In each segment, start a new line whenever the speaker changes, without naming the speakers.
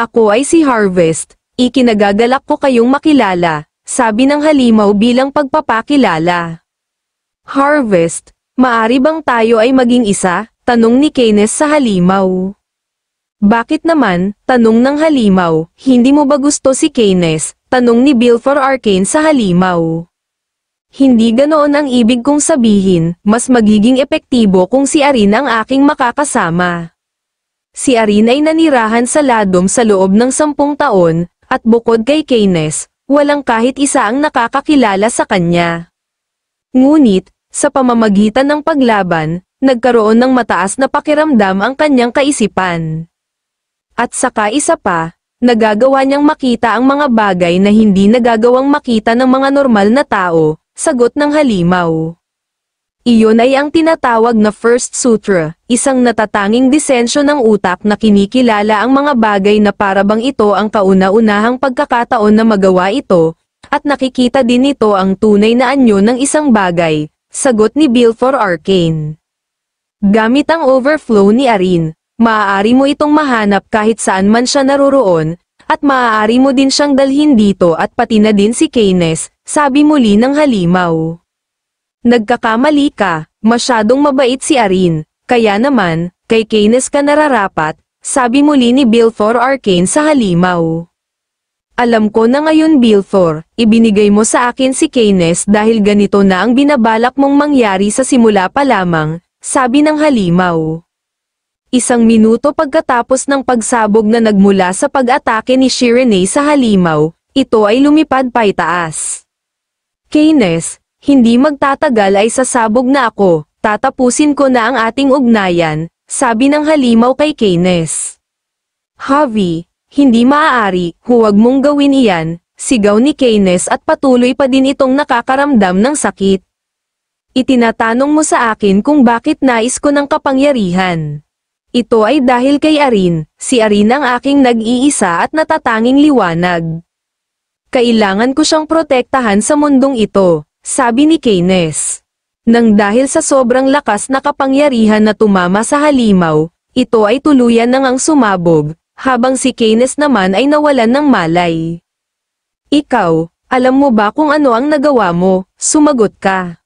Ako ay si Harvest, ikinagagalak ko kayong makilala, sabi ng halimaw bilang pagpapakilala. Harvest, maari bang tayo ay maging isa? Tanong ni Keynes sa halimaw. Bakit naman? Tanong ng halimaw, hindi mo ba gusto si Keynes? Tanong ni Belfor Arcane sa halimaw. Hindi ganoon ang ibig kong sabihin, mas magiging epektibo kung si Arin ang aking makakasama. Si Arin ay nanirahan sa Ladom sa loob ng 10 taon, at bukod kay Keynes, walang kahit isa ang nakakakilala sa kanya. Ngunit, sa pamamagitan ng paglaban, nagkaroon ng mataas na pakiramdam ang kanyang kaisipan. At saka isa pa, nagagawa niyang makita ang mga bagay na hindi nagagawang makita ng mga normal na tao, sagot ng halimaw. Iyon ay ang tinatawag na First Sutra, isang natatanging disensyo ng utak na kinikilala ang mga bagay na parabang ito ang kauna-unahang pagkakataon na magawa ito, at nakikita din ito ang tunay na anyo ng isang bagay, sagot ni Belfor Arcane. Gamit ang overflow ni Arin, maaari mo itong mahanap kahit saan man siya naroroon, at maaari mo din siyang dalhin dito at pati na din si Keynes, sabi muli ng halimaw. Nagkakamali ka, masyadong mabait si Arin, kaya naman, kay Keynes ka nararapat, sabi muli ni Belfor Arcane sa halimaw. Alam ko na ngayon Belfor, ibinigay mo sa akin si Keynes dahil ganito na ang binabalak mong mangyari sa simula pa lamang, sabi ng halimaw. 1 minuto pagkatapos ng pagsabog na nagmula sa pag-atake ni Shirene sa halimaw, ito ay lumipad paitaas. Keynes, hindi magtatagal ay sasabog na ako, tatapusin ko na ang ating ugnayan, sabi ng halimaw kay Keynes. Javi, hindi maaari, huwag mong gawin iyan, sigaw ni Keynes at patuloy pa din itong nakakaramdam ng sakit. Itinatanong mo sa akin kung bakit nais ko ng kapangyarihan. Ito ay dahil kay Arin, si Arin ang aking nag-iisa at natatanging liwanag. Kailangan ko siyang protektahan sa mundong ito, sabi ni Keynes. Nang dahil sa sobrang lakas na kapangyarihan na tumama sa halimaw, ito ay tuluyan nang ang sumabog, habang si Keynes naman ay nawalan ng malay. Ikaw, alam mo ba kung ano ang nagawa mo? Sumagot ka.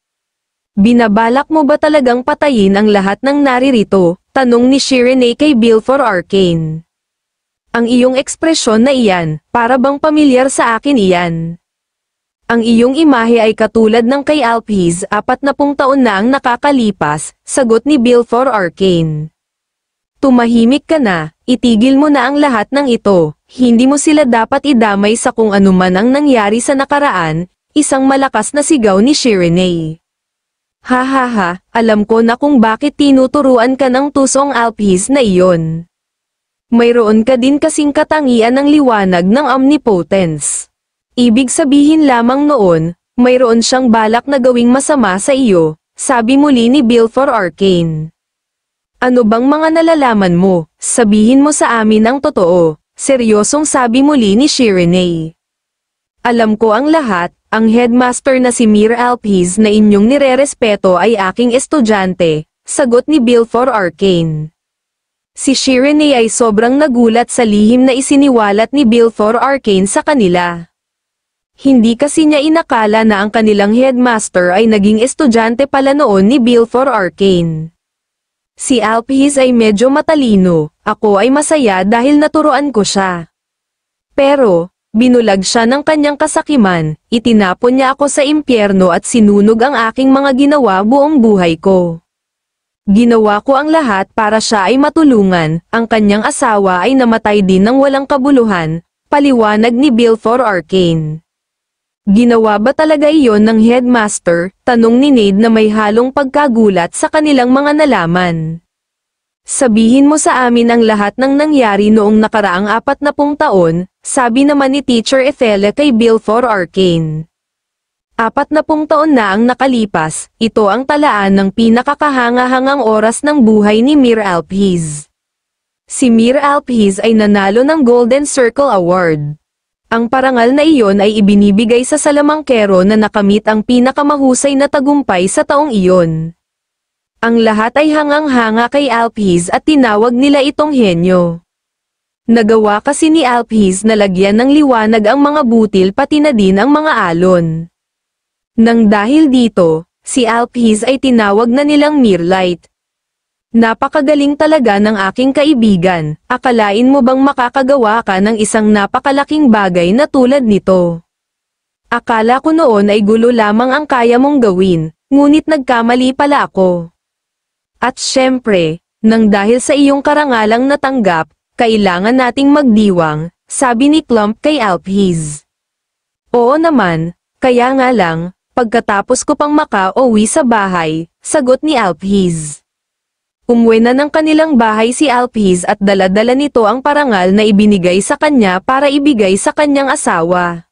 Binabalak mo ba talagang patayin ang lahat ng naririto? Tanong ni Shirene kay Belfor Arcane. Ang iyong ekspresyon na iyan, para bang pamilyar sa akin iyan. Ang iyong imahe ay katulad ng kay Alphys, 40 taon na ang nakakalipas, sagot ni Belfor Arcane. Tumahimik ka na, itigil mo na ang lahat ng ito, hindi mo sila dapat idamay sa kung anuman ang nangyari sa nakaraan, isang malakas na sigaw ni Shirene. Hahaha, alam ko na kung bakit tinuturuan ka ng tusong Alphys na iyon. Mayroon ka din kasing katangian ng liwanag ng omnipotence. Ibig sabihin lamang noon, mayroon siyang balak na gawing masama sa iyo, sabi muli ni Belfor Arcane. Ano bang mga nalalaman mo? Sabihin mo sa amin ang totoo, seryosong sabi muli ni Shirene. Alam ko ang lahat, ang headmaster na si Mir Alphys na inyong nirerespeto ay aking estudyante, sagot ni Belfor Arcane. Si Shirene ay sobrang nagulat sa lihim na isiniwalat ni Belfor Arcane sa kanila. Hindi kasi niya inakala na ang kanilang headmaster ay naging estudyante pala noon ni Belfor Arcane. Si Alphys ay medyo matalino, ako ay masaya dahil naturuan ko siya. Pero, binulag siya ng kanyang kasakiman, itinapon niya ako sa impyerno at sinunog ang aking mga ginawa buong buhay ko. Ginawa ko ang lahat para siya ay matulungan, ang kanyang asawa ay namatay din ng walang kabuluhan, paliwanag ni Belfor Arcane. Ginawa ba talaga iyon ng headmaster? Tanong ni Nade na may halong pagkagulat sa kanilang mga nalaman. Sabihin mo sa amin ang lahat ng nangyari noong nakaraang 40 taon, sabi naman ni Teacher Ethele kay Belfor Arcane. 40 taon na ang nakalipas, ito ang talaan ng pinakakahangahangang oras ng buhay ni Mir Alphys. Si Mir Alphys ay nanalo ng Golden Circle Award. Ang parangal na iyon ay ibinibigay sa salamangkero na nakamit ang pinakamahusay na tagumpay sa taong iyon. Ang lahat ay hangang-hanga kay Alphys at tinawag nila itong henyo. Nagawa kasi ni Alphys na lagyan ng liwanag ang mga butil pati na din ang mga alon. Nang dahil dito, si Alphys ay tinawag na nilang Mirlight. Napakagaling talaga ng aking kaibigan, akalain mo bang makakagawa ka ng isang napakalaking bagay na tulad nito? Akala ko noon ay gulo lamang ang kaya mong gawin, ngunit nagkamali pala ako. At syempre, nang dahil sa iyong karangalang natanggap, kailangan nating magdiwang, sabi ni Clump kay Alphys. Oo naman, kaya nga lang, pagkatapos ko pang makauwi sa bahay, sagot ni Alphys. Umuwi na ng kanilang bahay si Alphys at dala-dala nito ang parangal na ibinigay sa kanya para ibigay sa kanyang asawa.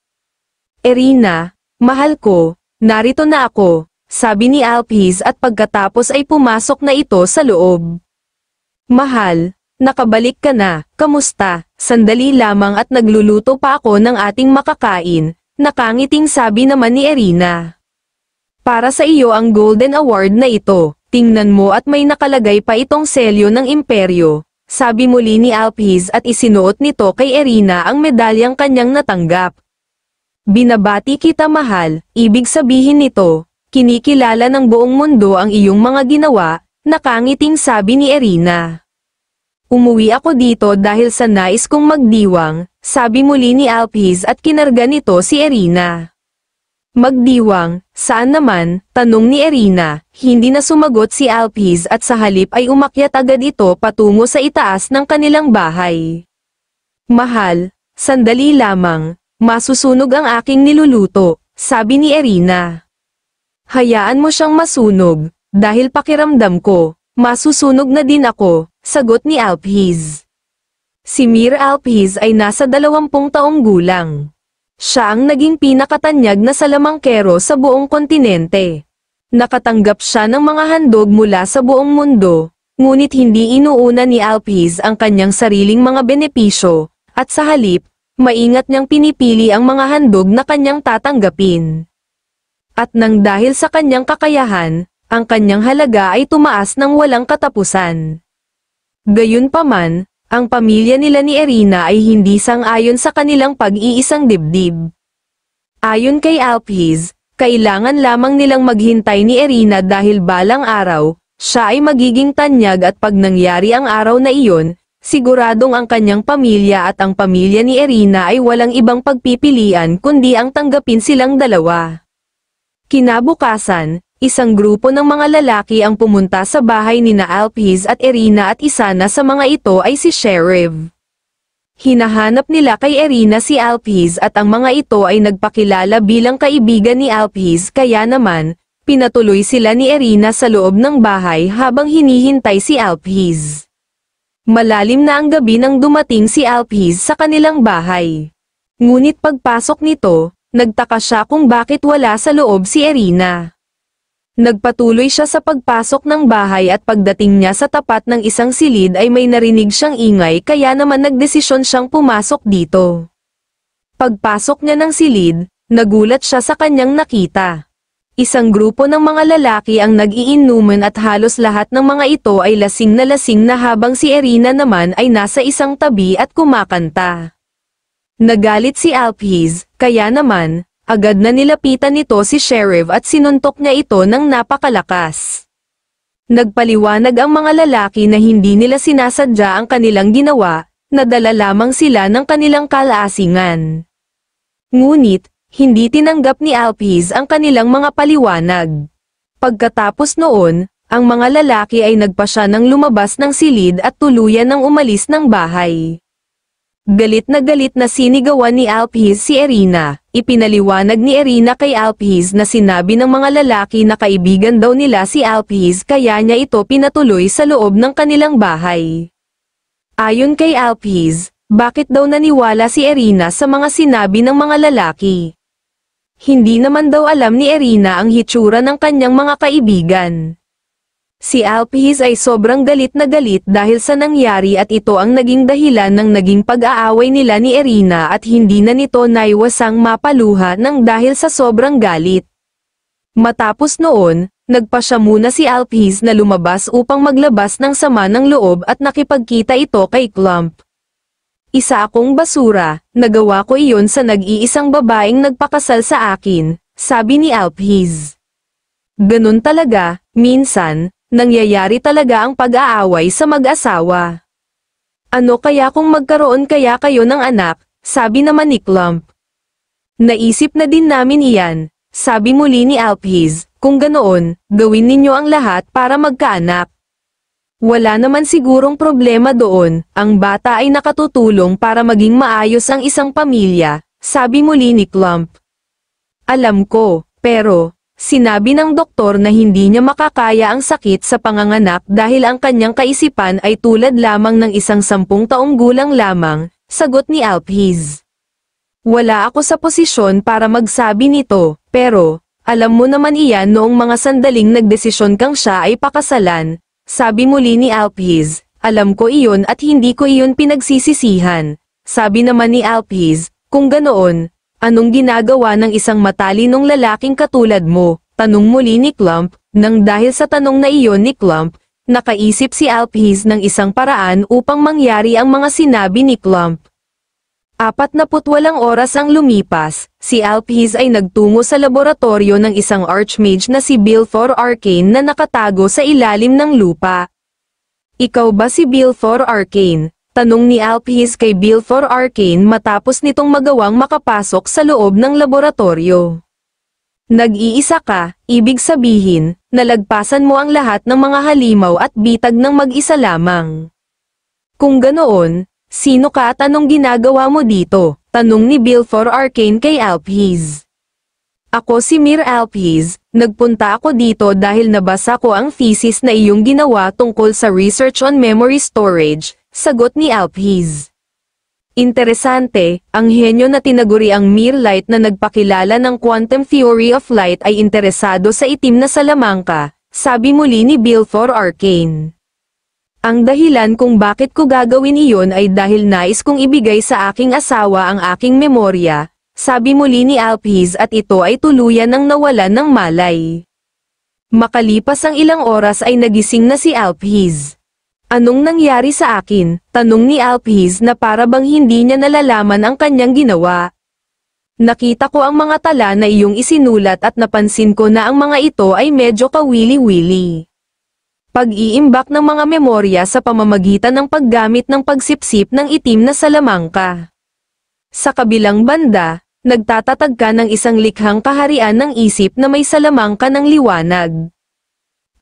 Erina, mahal ko, narito na ako, sabi ni Alphys at pagkatapos ay pumasok na ito sa loob. Mahal, nakabalik ka na, kamusta? Sandali lamang at nagluluto pa ako ng ating makakain, nakangiting sabi naman ni Erina. Para sa iyo ang Golden Award na ito, tingnan mo at may nakalagay pa itong selyo ng imperyo, sabi muli ni Alphys at isinuot nito kay Erina ang medalyang kanyang natanggap. Binabati kita mahal, ibig sabihin nito, kinikilala ng buong mundo ang iyong mga ginawa, nakangiting sabi ni Erina. Umuwi ako dito dahil sa nais kong magdiwang, sabi muli ni Alphys at kinarga nito si Erina. Magdiwang, saan naman? Tanong ni Erina, hindi na sumagot si Alphys at sa halip ay umakyat agad ito patungo sa itaas ng kanilang bahay. Mahal, sandali lamang, masusunog ang aking niluluto, sabi ni Erina. Hayaan mo siyang masunog, dahil pakiramdam ko, masusunog na din ako, sagot ni Alphys. Si Mir Alphys ay nasa 20 taong gulang. Siya ang naging pinakatanyag na salamangkero sa buong kontinente. Nakatanggap siya ng mga handog mula sa buong mundo, ngunit hindi inuuna ni Alphys ang kanyang sariling mga benepisyo, at sa halip, maingat niyang pinipili ang mga handog na kanyang tatanggapin. At nang dahil sa kanyang kakayahan, ang kanyang halaga ay tumaas ng walang katapusan. Gayunpaman, ang pamilya nila ni Erina ay hindi sang-ayon sa kanilang pag-iisang dibdib. Ayon kay Alphys, kailangan lamang nilang maghintay ni Erina dahil balang araw, siya ay magiging tanyag at pag nangyari ang araw na iyon, siguradong ang kanyang pamilya at ang pamilya ni Erina ay walang ibang pagpipilian kundi ang tanggapin silang dalawa. Kinabukasan, isang grupo ng mga lalaki ang pumunta sa bahay nina Alphys at Erina at isa na sa mga ito ay si Sheriff. Hinahanap nila kay Erina si Alphys at ang mga ito ay nagpakilala bilang kaibigan ni Alphys kaya naman, pinatuloy sila ni Erina sa loob ng bahay habang hinihintay si Alphys. Malalim na ang gabi nang dumating si Alphys sa kanilang bahay. Ngunit pagpasok nito, nagtaka siya kung bakit wala sa loob si Erina. Nagpatuloy siya sa pagpasok ng bahay at pagdating niya sa tapat ng isang silid ay may narinig siyang ingay kaya naman nagdesisyon siyang pumasok dito. Pagpasok niya ng silid, nagulat siya sa kanyang nakita. Isang grupo ng mga lalaki ang nag-iinuman at halos lahat ng mga ito ay lasing na habang si Erina naman ay nasa isang tabi at kumakanta. Nagalit si Alphys, kaya naman, agad na nilapitan nito si Sheriff at sinuntok niya ito ng napakalakas. Nagpaliwanag ang mga lalaki na hindi nila sinasadya ang kanilang ginawa, nadala lamang sila ng kanilang kalaasingan. Ngunit, hindi tinanggap ni Alphys ang kanilang mga paliwanag. Pagkatapos noon, ang mga lalaki ay nagpasya ng lumabas ng silid at tuluyan ng umalis ng bahay. Galit na sinigawan ni Alphys si Erina. Ipinaliwanag ni Erina kay Alphys na sinabi ng mga lalaki na kaibigan daw nila si Alphys kaya niya ito pinatuloy sa loob ng kanilang bahay. Ayon kay Alphys, bakit daw naniwala si Erina sa mga sinabi ng mga lalaki? Hindi naman daw alam ni Erina ang hitsura ng kanyang mga kaibigan. Si Alphys ay sobrang galit na galit dahil sa nangyari at ito ang naging dahilan ng naging pag-aaway nila ni Erina at hindi na nito naiwasang mapaluha ng dahil sa sobrang galit. Matapos noon, nagpasya muna si Alphys na lumabas upang maglabas ng sama ng loob at nakipagkita ito kay Clump. Isa akong basura, nagawa ko iyon sa nag-iisang babaeng nagpakasal sa akin, sabi ni Alphys. Ganun talaga, minsan, nangyayari talaga ang pag-aaway sa mag-asawa. Ano kaya kung magkaroon kaya kayo ng anak, sabi naman ni Clump. Naisip na din namin iyan, sabi muli ni Alphys, kung ganoon, gawin ninyo ang lahat para magkaanak. Wala naman sigurong problema doon, ang bata ay nakatutulong para maging maayos ang isang pamilya, sabi muli ni Clump. Alam ko, pero, sinabi ng doktor na hindi niya makakaya ang sakit sa panganganak dahil ang kanyang kaisipan ay tulad lamang ng isang 10 taong gulang lamang, sagot ni Alphys. Wala ako sa posisyon para magsabi nito, pero, alam mo naman iyan noong mga sandaling nagdesisyon kang siya ay pakasalan. Sabi muli ni Alphys, alam ko iyon at hindi ko iyon pinagsisisihan. Sabi naman ni Alphys, kung ganoon, anong ginagawa ng isang matalinong lalaking katulad mo? Tanong muli ni Clump, nang dahil sa tanong na iyon ni Clump, nakaisip si Alphys ng isang paraan upang mangyari ang mga sinabi ni Clump. 48 oras ang lumipas, si Alphys ay nagtungo sa laboratorio ng isang archmage na si Bilfor Arcane na nakatago sa ilalim ng lupa. Ikaw ba si Bilfor Arcane? Tanong ni Alphys kay Bilfor Arcane matapos nitong magawang makapasok sa loob ng laboratorio. Nag-iisa ka, ibig sabihin, nalagpasan mo ang lahat ng mga halimaw at bitag ng mag-isa lamang. Kung ganoon, sino ka at anong ginagawa mo dito? Tanong ni Bilfor Arcane kay Alphys. Ako si Mir Alphys, nagpunta ako dito dahil nabasa ko ang thesis na iyong ginawa tungkol sa research on memory storage, sagot ni Alphys. Interesante, ang henyo na tinaguri ang Mir Light na nagpakilala ng quantum theory of light ay interesado sa itim na salamangka, sabi muli ni Bilfor Arcane. Ang dahilan kung bakit ko gagawin iyon ay dahil nais kong ibigay sa aking asawa ang aking memorya, sabi muli ni Alphys at ito ay tuluyan ng nawalan ng malay. Makalipas ang ilang oras ay nagising na si Alphys. Anong nangyari sa akin? Tanong ni Alphys na para bang hindi niya nalalaman ang kanyang ginawa. Nakita ko ang mga tala na iyong isinulat at napansin ko na ang mga ito ay medyo kawili-wili. Pag-iimbak ng mga memorya sa pamamagitan ng paggamit ng pagsipsip ng itim na salamangka. Sa kabilang banda, nagtatatag ka ng isang likhang kaharian ng isip na may salamangka ng liwanag.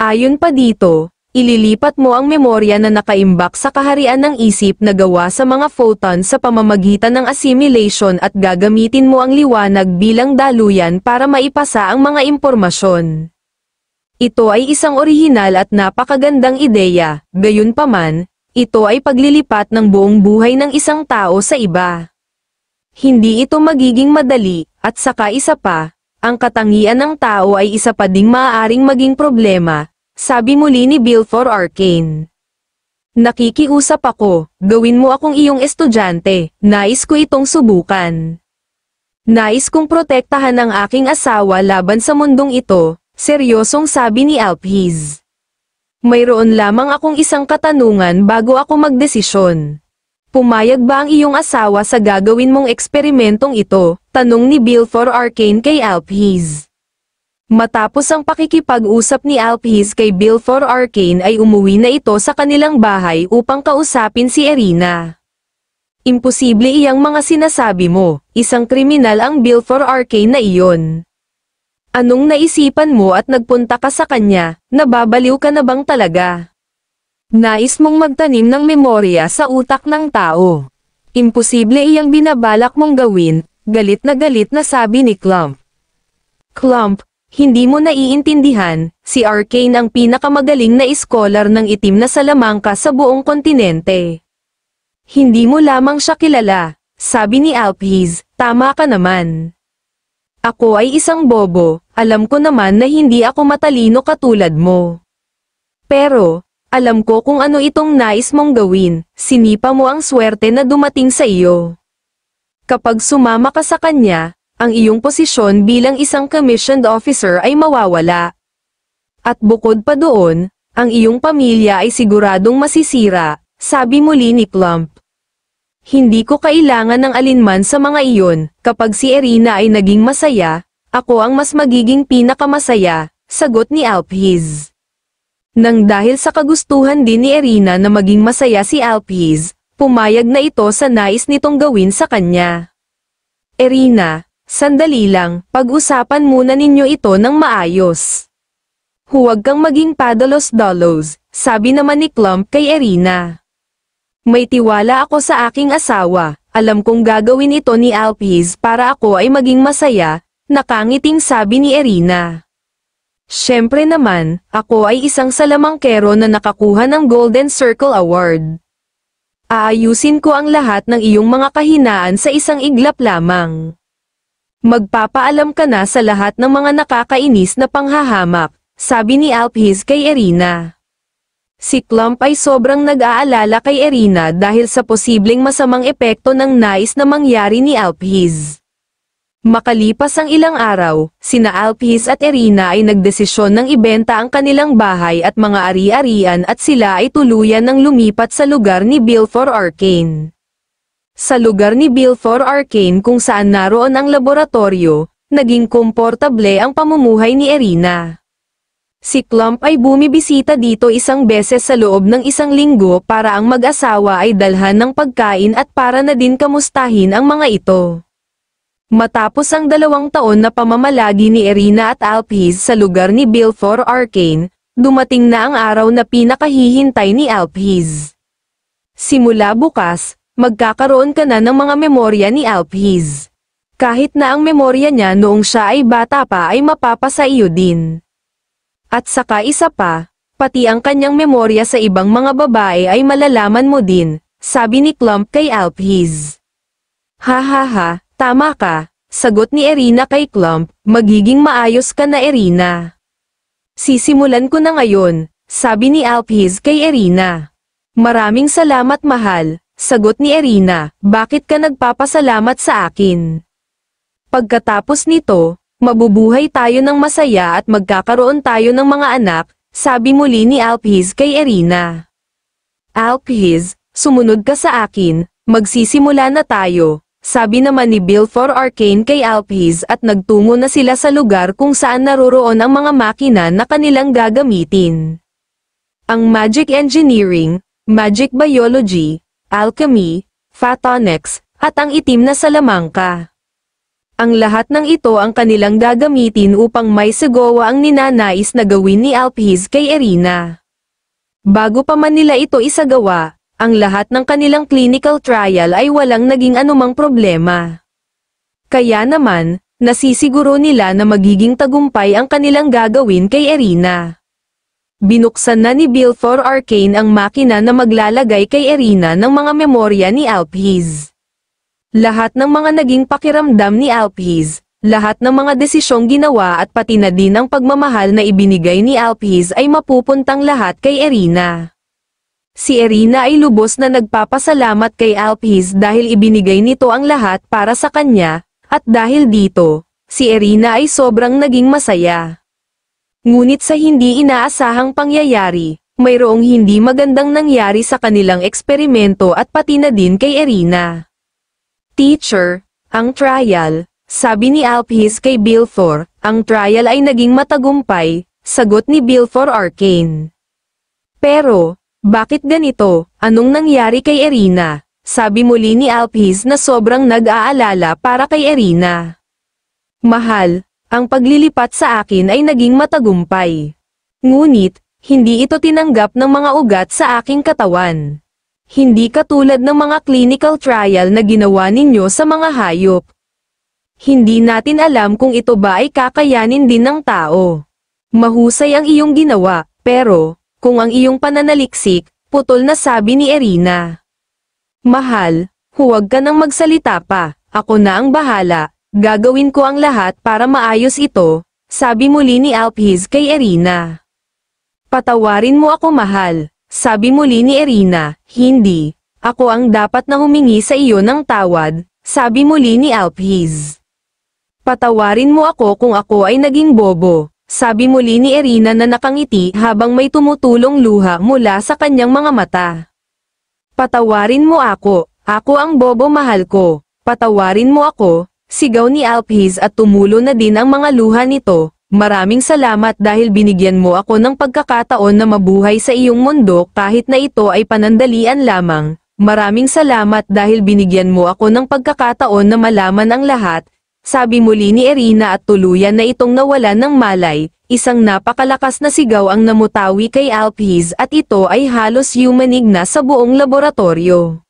Ayon pa dito, ililipat mo ang memorya na nakaimbak sa kaharian ng isip na gawa sa mga photon sa pamamagitan ng assimilation at gagamitin mo ang liwanag bilang daluyan para maipasa ang mga impormasyon. Ito ay isang orihinal at napakagandang ideya, gayunpaman, ito ay paglilipat ng buong buhay ng isang tao sa iba. Hindi ito magiging madali, at saka isa pa, ang katangian ng tao ay isa pa ding maaaring maging problema, sabi muli ni Bilfor Arcane. Nakikiusap ako, gawin mo akong iyong estudyante, nais ko itong subukan. Nais kong protektahan ang aking asawa laban sa mundong ito. Seryosong sabi ni Alphys. Mayroon lamang akong isang katanungan bago ako magdesisyon. Pumayag ba ang iyong asawa sa gagawin mong eksperimentong ito? Tanong ni Bilfor Arcane kay Alphys. Matapos ang pakikipag-usap ni Alphys kay Bilfor Arcane ay umuwi na ito sa kanilang bahay upang kausapin si Erina. Imposible iyang mga sinasabi mo, isang kriminal ang Bilfor Arcane na iyon. Anong naisipan mo at nagpunta ka sa kanya, nababaliw ka na bang talaga? Nais mong magtanim ng memorya sa utak ng tao. Imposible iyang binabalak mong gawin, galit na sabi ni Clump. Clump, hindi mo naiintindihan, si Arcane ang pinakamagaling na iskolar ng itim na salamangka sa buong kontinente. Hindi mo lamang siya kilala, sabi ni Alphys, tama ka naman. Ako ay isang bobo, alam ko naman na hindi ako matalino katulad mo. Pero, alam ko kung ano itong nais mong gawin, sinipa mo ang swerte na dumating sa iyo. Kapag sumama ka sa kanya, ang iyong posisyon bilang isang commissioned officer ay mawawala. At bukod pa doon, ang iyong pamilya ay siguradong masisira, sabi muli ni Clump. Hindi ko kailangan ng alinman sa mga iyon, kapag si Erina ay naging masaya, ako ang mas magiging pinakamasaya, sagot ni Alphys. Nang dahil sa kagustuhan din ni Erina na maging masaya si Alphys, pumayag na ito sa nais nitong gawin sa kanya. Erina, sandali lang, pag-usapan muna ninyo ito ng maayos. Huwag kang maging padalos-dalos, sabi naman ni Clump kay Erina. May tiwala ako sa aking asawa, alam kong gagawin ito ni Alphys para ako ay maging masaya, nakangiting sabi ni Erina. Siyempre naman, ako ay isang salamangkero na nakakuha ng Golden Circle Award. Aayusin ko ang lahat ng iyong mga kahinaan sa isang iglap lamang. Magpapaalam ka na sa lahat ng mga nakakainis na panghahamak, sabi ni Alphys kay Erina. Si Clump ay sobrang nag-aalala kay Erina dahil sa posibleng masamang epekto ng nais na mangyari ni Alphys. Makalipas ang ilang araw, sina Alphys at Erina ay nagdesisyon ng ibenta ang kanilang bahay at mga ari-arian at sila ay tuluyan ng lumipat sa lugar ni Belfor Arcane. Sa lugar ni Belfor Arcane kung saan naroon ang laboratorio, naging komportable ang pamumuhay ni Erina. Si Clump ay bumibisita dito isang beses sa loob ng isang linggo para ang mag-asawa ay dalhan ng pagkain at para na din kamustahin ang mga ito. Matapos ang 2 taon na pamamalagi ni Erina at Alphys sa lugar ni Belfor Arcane, dumating na ang araw na pinakahihintay ni Alphys. Simula bukas, magkakaroon ka na ng mga memorya ni Alphys. Kahit na ang memorya niya noong siya ay bata pa ay mapapasa iyo din. At saka isa pa, pati ang kanyang memorya sa ibang mga babae ay malalaman mo din, sabi ni Clump kay Alphys. Ha, tama ka, sagot ni Erina kay Clump, magiging maayos ka na Erina. Sisimulan ko na ngayon, sabi ni Alphys kay Erina. Maraming salamat mahal, sagot ni Erina, bakit ka nagpapasalamat sa akin? Pagkatapos nito, mabubuhay tayo ng masaya at magkakaroon tayo ng mga anak, sabi muli ni Alphys kay Erina. Alphys, sumunod ka sa akin, magsisimula na tayo, sabi naman ni Belfor Arcane kay Alphys at nagtungo na sila sa lugar kung saan naroroon ang mga makina na kanilang gagamitin. Ang Magic Engineering, Magic Biology, Alchemy, Photonics, at ang itim na salamangka. Ang lahat ng ito ang kanilang gagamitin upang may sagawa ang ninanais na gawin ni Alphys kay Erina. Bago pa man nila ito isagawa, ang lahat ng kanilang clinical trial ay walang naging anumang problema. Kaya naman, nasisiguro nila na magiging tagumpay ang kanilang gagawin kay Erina. Binuksan na ni Belfor Arcane ang makina na maglalagay kay Erina ng mga memorya ni Alphys. Lahat ng mga naging pakiramdam ni Alphys, lahat ng mga desisyong ginawa at pati na din ang pagmamahal na ibinigay ni Alphys ay mapupuntang lahat kay Erina. Si Erina ay lubos na nagpapasalamat kay Alphys dahil ibinigay nito ang lahat para sa kanya, at dahil dito, si Erina ay sobrang naging masaya. Ngunit sa hindi inaasahang pangyayari, mayroong hindi magandang nangyari sa kanilang eksperimento at pati na din kay Erina. Teacher, ang trial, sabi ni Alphys kay Belfor, ang trial ay naging matagumpay, sagot ni Belfor Arcane. Pero, bakit ganito, anong nangyari kay Erina? Sabi muli ni Alphys na sobrang nag-aalala para kay Erina. Mahal, ang paglilipat sa akin ay naging matagumpay. Ngunit, hindi ito tinanggap ng mga ugat sa aking katawan. Hindi katulad ng mga clinical trial na ginawa ninyo sa mga hayop. Hindi natin alam kung ito ba ay kakayanin din ng tao. Mahusay ang iyong ginawa, pero, kung ang iyong pananaliksik, putol na sabi ni Erina. Mahal, huwag ka nang magsalita pa, ako na ang bahala, gagawin ko ang lahat para maayos ito, sabi muli ni Alphys kay Erina. Patawarin mo ako mahal. Sabi muli ni Erina, hindi, ako ang dapat na humingi sa iyo ng tawad, sabi muli ni Alphys. Patawarin mo ako kung ako ay naging bobo, sabi muli ni Erina na nakangiti habang may tumutulong luha mula sa kanyang mga mata. Patawarin mo ako, Ako ang bobo mahal ko, patawarin mo ako, sigaw ni Alphys at tumulo na din ang mga luha nito. Maraming salamat dahil binigyan mo ako ng pagkakataon na mabuhay sa iyong mundo kahit na ito ay panandalian lamang. Maraming salamat dahil binigyan mo ako ng pagkakataon na malaman ang lahat, sabi muli ni Irina at tuluyan na itong nawalan ng malay. Isang napakalakas na sigaw ang namutawi kay Alphys at ito ay halos yumanig na sa buong laboratorio.